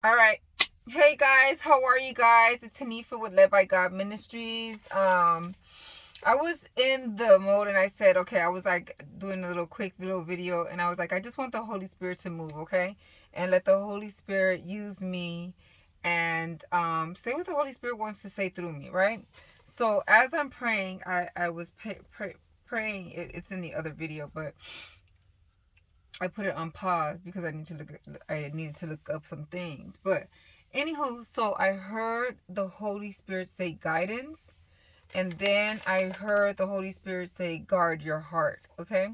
All right. Hey guys, how are you guys? It's Hanifa with Led by God Ministries. I was in the mode and I said, okay, I was like doing a little quick little video and I was like, I just want the Holy Spirit to move, okay? And let the Holy Spirit use me and say what the Holy Spirit wants to say through me, right? So as I'm praying, I was praying. It's in the other video, but I put it on pause because I needed to look up some things. But anywho, so I heard the Holy Spirit say guidance, and then I heard the Holy Spirit say guard your heart. Okay.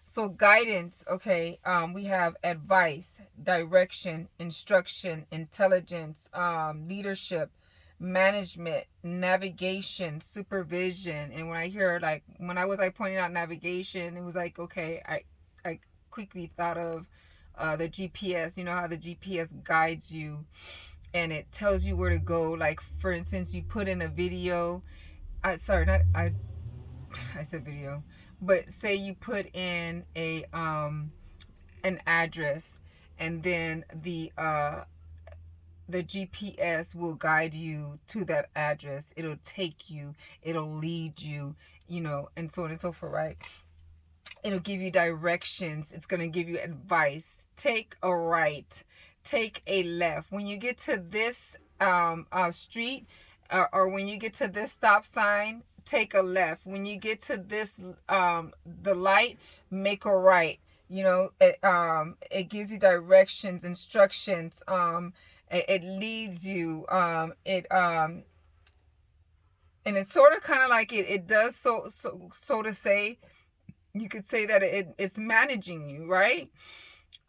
So guidance, okay, we have advice, direction, instruction, intelligence, leadership, management, navigation, supervision. And when I hear like when I was like pointing out navigation, it was like okay, I quickly thought of the GPS. You know how the GPS guides you and it tells you where to go. Like for instance, you put in a video. I said video, but say you put in a an address, and then the GPS will guide you to that address. It'll take you, it'll lead you, and so on and so forth, right? It'll give you directions. It's going to give you advice. Take a right, take a left. When you get to this street, or when you get to this stop sign, take a left. When you get to this the light, make a right. It gives you directions, instructions. It leads you. And it's sort of kind of like it does so to say, you could say that it's managing you, right?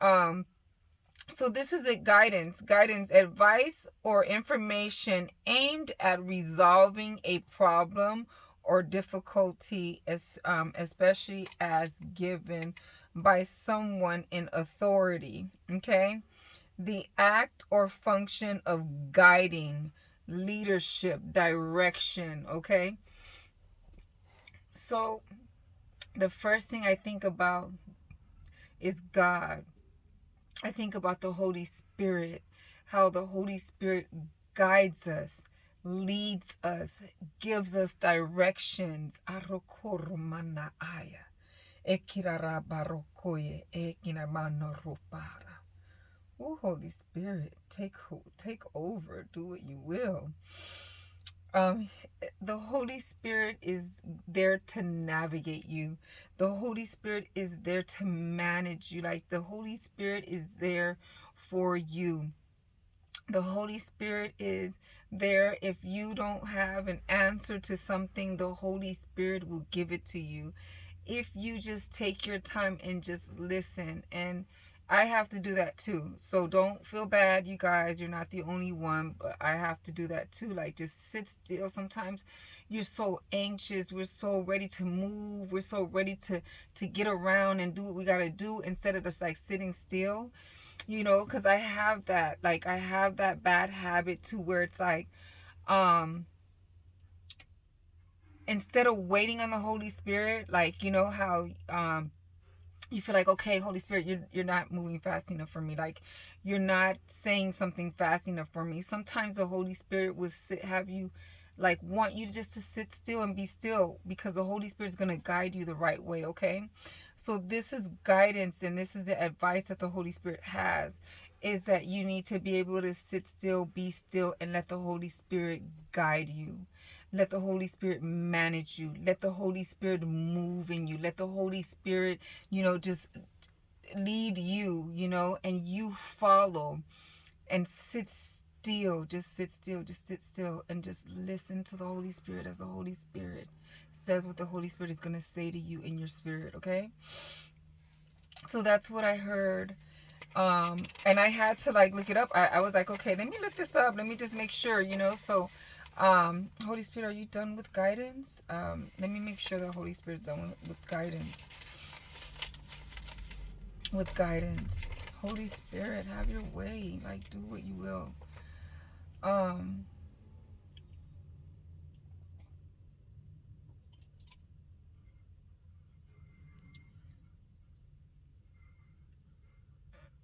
um so this is a guidance, advice, or information aimed at resolving a problem or difficulty, especially as given by someone in authority. Okay. The act or function of guiding, leadership, direction. Okay. So the first thing I think about is God. I think about the Holy Spirit, how the Holy Spirit guides us, leads us, gives us directions. Arokoromana aya. Ekirarabarokoye ekinamanoroparra. Oh, Holy Spirit, take over. Do what you will. Um, the Holy Spirit is there to navigate you. The Holy Spirit is there to manage you. Like the Holy Spirit is there for you. The Holy Spirit is there. If you don't have an answer to something, the Holy Spirit will give it to you. If you just take your time and just listen. And I have to do that too. So don't feel bad, you guys. You're not the only one, but I have to do that too. Like just sit still. Sometimes you're so anxious. We're so ready to move. We're so ready to get around and do what we got to do instead of just like sitting still. Because I have that bad habit too, where it's like, um, instead of waiting on the Holy Spirit, like, how, you feel like, okay, Holy Spirit, you're not moving fast enough for me. Like, you're not saying something fast enough for me. Sometimes the Holy Spirit will have you, like, want you just to sit still and be still, because the Holy Spirit is going to guide you the right way, okay? So this is guidance, and this is the advice that the Holy Spirit has, is that you need to be able to sit still, be still, and let the Holy Spirit guide you. Let the Holy Spirit manage you. Let the Holy Spirit move in you. Let the Holy Spirit, just lead you, and you follow and sit still. Just sit still. Just sit still and just listen to the Holy Spirit as the Holy Spirit says what the Holy Spirit is going to say to you in your spirit, okay? So that's what I heard. And I had to like look it up. I was like, okay, let me look this up. Let me just make sure, So, Holy Spirit, are you done with guidance? Let me make sure the Holy Spirit's done with guidance. With guidance. Holy Spirit, have your way. Like, do what you will. Um,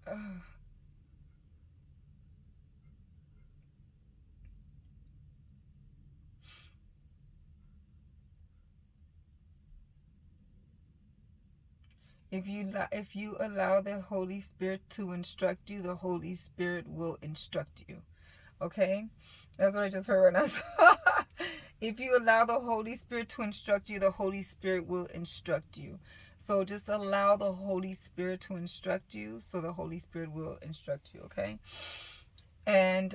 uh, If you allow the Holy Spirit to instruct you, the Holy Spirit will instruct you. Okay? That's what I just heard right now. If you allow the Holy Spirit to instruct you, the Holy Spirit will instruct you. So just allow the Holy Spirit to instruct you, so the Holy Spirit will instruct you, okay? And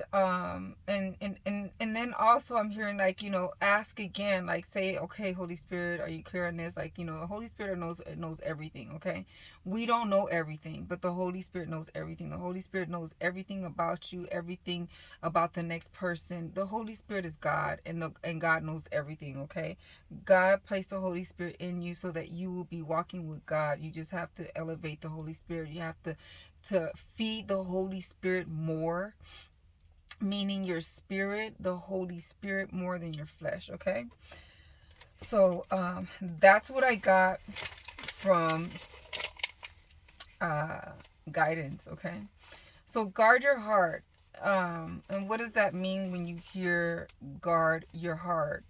then also I'm hearing, like, ask again, like, say, okay, Holy Spirit, are you clear on this? Like, the Holy Spirit knows everything. Okay, we don't know everything, but the Holy Spirit knows everything. The Holy Spirit knows everything about you, everything about the next person. The Holy Spirit is God, and God knows everything. Okay, God placed the Holy Spirit in you so that you will be walking with God. You just have to elevate the Holy Spirit. You have to feed the Holy Spirit more, meaning your spirit, the Holy Spirit, more than your flesh. Okay, so that's what I got from guidance. Okay, so guard your heart. And what does that mean when you hear guard your heart?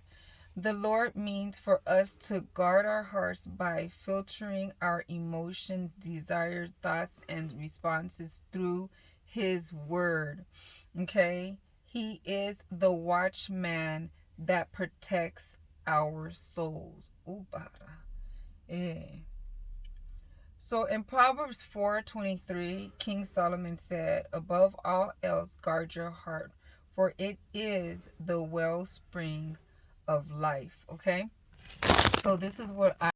The Lord means for us to guard our hearts by filtering our emotions, desires, thoughts, and responses through His Word. Okay? He is the watchman that protects our souls. So in Proverbs 4:23, King Solomon said, above all else, guard your heart, for it is the wellspring of life. Okay, so this is what